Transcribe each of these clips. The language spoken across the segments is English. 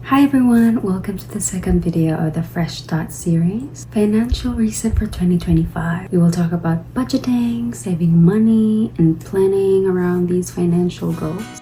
Hi everyone, welcome to the second video of the Fresh Start series, Financial Reset for 2025. We will talk about budgeting, saving money, and planning around these financial goals.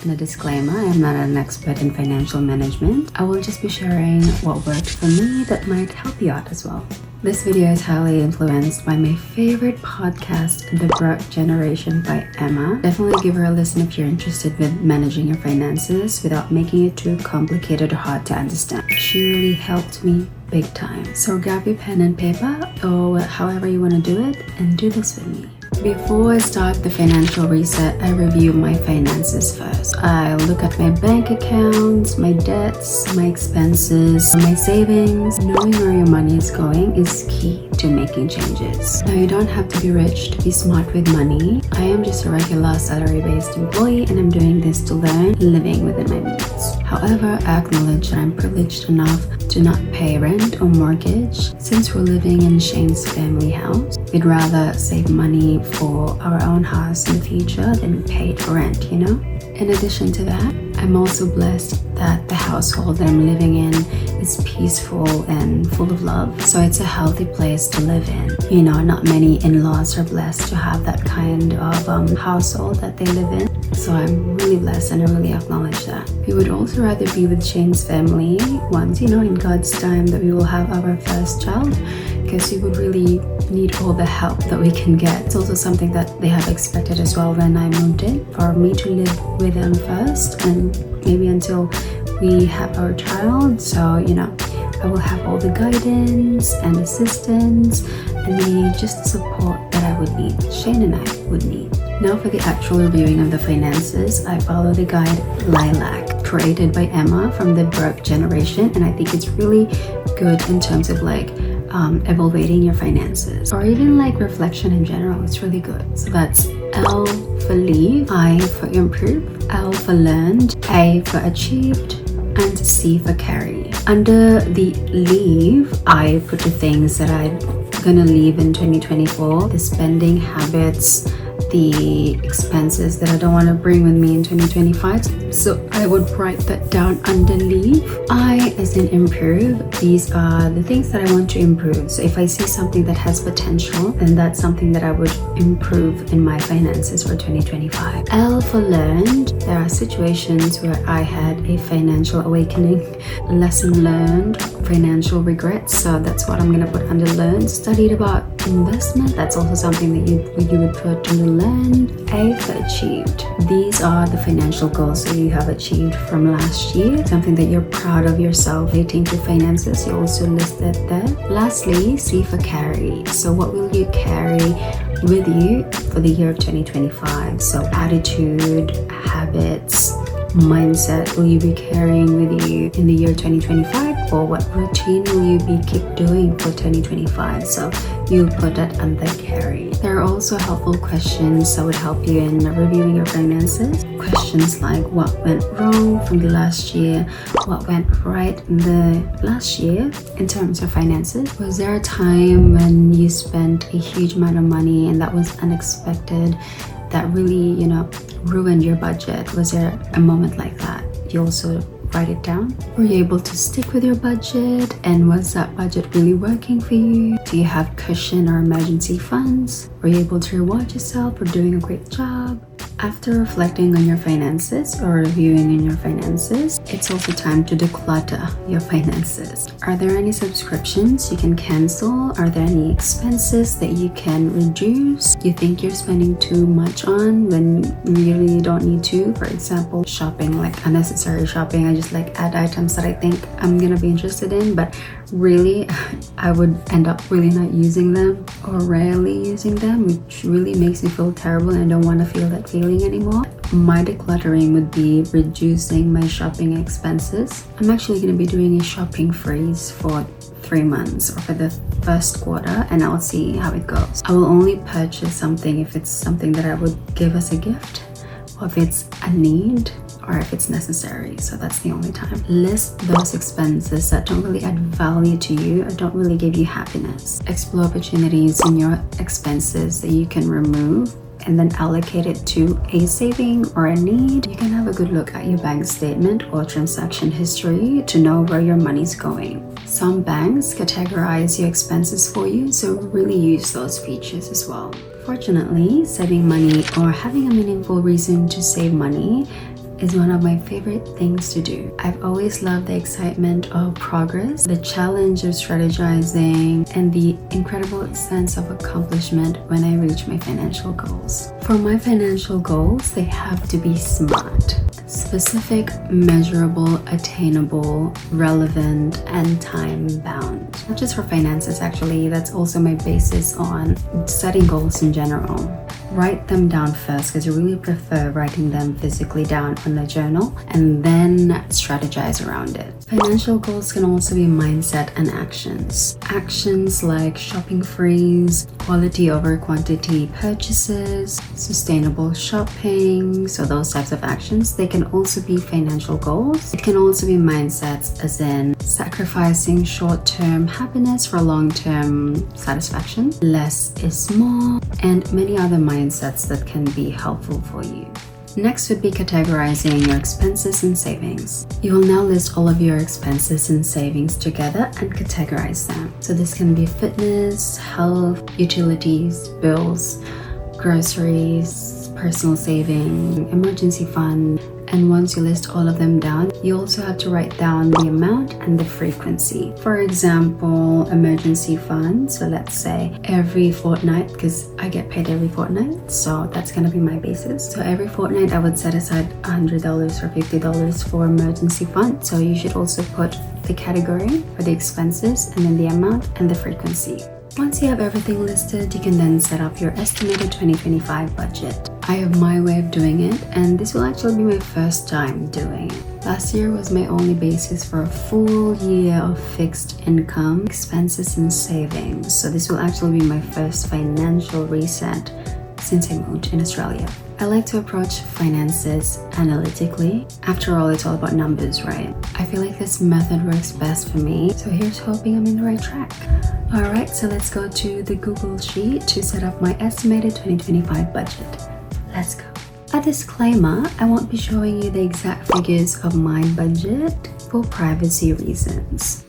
And a disclaimer, I am not an expert in financial management. I will just be sharing what worked for me that might help you out as well. This video is highly influenced by my favorite podcast, The Broke Generation by Emma. Definitely give her a listen if you're interested with managing your finances without making it too complicated or hard to understand. She really helped me big time. So grab your pen and paper or however you want to do it and do this with me. Before I start the financial reset, I review my finances first. I look at my bank accounts, my debts, my expenses, my savings. Knowing where your money is going is key to making changes. Now, you don't have to be rich to be smart with money. I am just a regular salary-based employee and I'm doing this to learn living within my means. However, I acknowledge that I'm privileged enough to not pay rent or mortgage. Since we're living in Shane's family house, we'd rather save money for our own house in the future than pay for rent, you know? In addition to that, I'm also blessed that the household that I'm living in is peaceful and full of love. So it's a healthy place to live in. You know, not many in-laws are blessed to have that kind of household that they live in. So I'm really blessed and I really acknowledge that. We would also rather be with Shane's family once, you know, in God's time that we will have our first child, because we would really need all the help that we can get. It's also something that they have expected as well when I moved in, for me to live with them first and maybe until we have our child. So, you know, I will have all the guidance and assistance and just the support that I would need, Shane and I would need. Now for the actual reviewing of the finances, I follow the guide Lilac, created by Emma from the Broke Generation, and I think it's really good in terms of evaluating your finances, or even reflection in general. It's really good. So that's L for leave, I for improve, L for learned, A for achieved, and C for carry. Under the leave, I put the things that I'm gonna leave in 2024, the spending habits, the expenses that I don't want to bring with me in 2025. So I would write that down under leave. I as in improve. These are the things that I want to improve. So if I see something that has potential, then that's something that I would improve in my finances for 2025. L for learned. There are situations where I had a financial awakening, lesson learned, financial regrets. So that's what I'm going to put under learned. Studied about investment. That's also something that you would put under learned. A for achieved. These are the financial goals that you have achieved from last year, something that you're proud of yourself relating to finances. You also listed there. Lastly, C for carry. So what will you carry with you for the year of 2025? So attitude, habits, mindset will you be carrying with you in the year 2025, or what routine will you keep doing for 2025? So you'll put that under carry. There are also helpful questions that would help you in reviewing your finances. Questions like what went wrong from the last year, what went right in the last year in terms of finances. Was there a time when you spent a huge amount of money and that was unexpected, that really, ruined your budget? Was there a moment like that? You also write it down. Were you able to stick with your budget, and was that budget really working for you? Do you have cushion or emergency funds? Were you able to reward yourself for doing a great job? After reflecting on your finances or reviewing in your finances, it's also time to declutter your finances. Are there any subscriptions you can cancel? Are there any expenses that you can reduce? You think you're spending too much on when you really don't need to? For example, shopping, unnecessary shopping. I just add items that I think I'm gonna be interested in, but really I would end up really not using them or rarely using them, which really makes me feel terrible and I don't want to feel that feeling anymore. My decluttering would be reducing my shopping expenses. I'm actually going to be doing a shopping freeze for 3 months or for the first quarter, and I'll see how it goes. I will only purchase something if it's something that I would give as a gift, or if it's a need, or if it's necessary. So that's the only time. List those expenses that don't really add value to you or don't really give you happiness. Explore opportunities in your expenses that you can remove and then allocate it to a saving or a need. You can have a good look at your bank statement or transaction history to know where your money's going. Some banks categorize your expenses for you, so really use those features as well. Fortunately, saving money or having a meaningful reason to save money is one of my favorite things to do. I've always loved the excitement of progress, the challenge of strategizing, and the incredible sense of accomplishment when I reach my financial goals. For my financial goals, they have to be SMART. Specific, measurable, attainable, relevant, and time-bound. Not just for finances actually, that's also my basis on setting goals in general. Write them down first because I really prefer writing them physically down on a journal and then strategize around it. Financial goals can also be mindset and actions. Actions like shopping freeze, quality over quantity purchases, sustainable shopping, so those types of actions. They can also be financial goals. It can also be mindsets, as in sacrificing short-term happiness for long-term satisfaction. Less is more, and many other mindsets that can be helpful for you. Next would be categorizing your expenses and savings. You will now list all of your expenses and savings together and categorize them. So this can be fitness, health, utilities, bills, groceries, personal saving, emergency fund. And once you list all of them down, you also have to write down the amount and the frequency. For example, emergency fund. So let's say every fortnight, because I get paid every fortnight, so that's gonna be my basis. So every fortnight I would set aside $100 or $50 for emergency fund. So you should also put the category for the expenses and then the amount and the frequency. Once you have everything listed, you can then set up your estimated 2025 budget. I have my way of doing it, and this will actually be my first time doing it. Last year was my only basis for a full year of fixed income, expenses, and savings. So this will actually be my first financial reset since I moved in Australia. I like to approach finances analytically. After all, it's all about numbers, right? I feel like this method works best for me, so here's hoping I'm in the right track. Alright, so let's go to the Google Sheet to set up my estimated 2025 budget. Let's go. A disclaimer, I won't be showing you the exact figures of my budget for privacy reasons.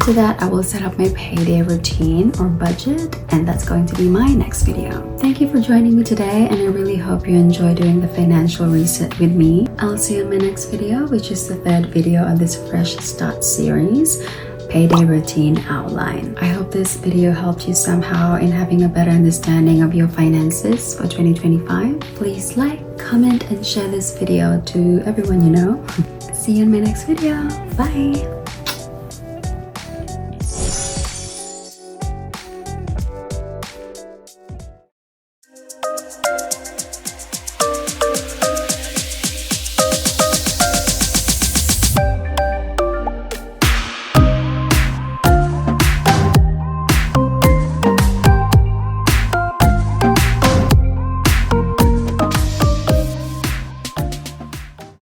After that, I will set up my payday routine or budget, and that's going to be my next video. Thank you for joining me today, and I really hope you enjoy doing the financial reset with me. I'll see you in my next video, which is the third video of this Fresh Start series, Payday Routine Outline. I hope this video helped you somehow in having a better understanding of your finances for 2025. Please like, comment, and share this video to everyone you know. See you in my next video. Bye!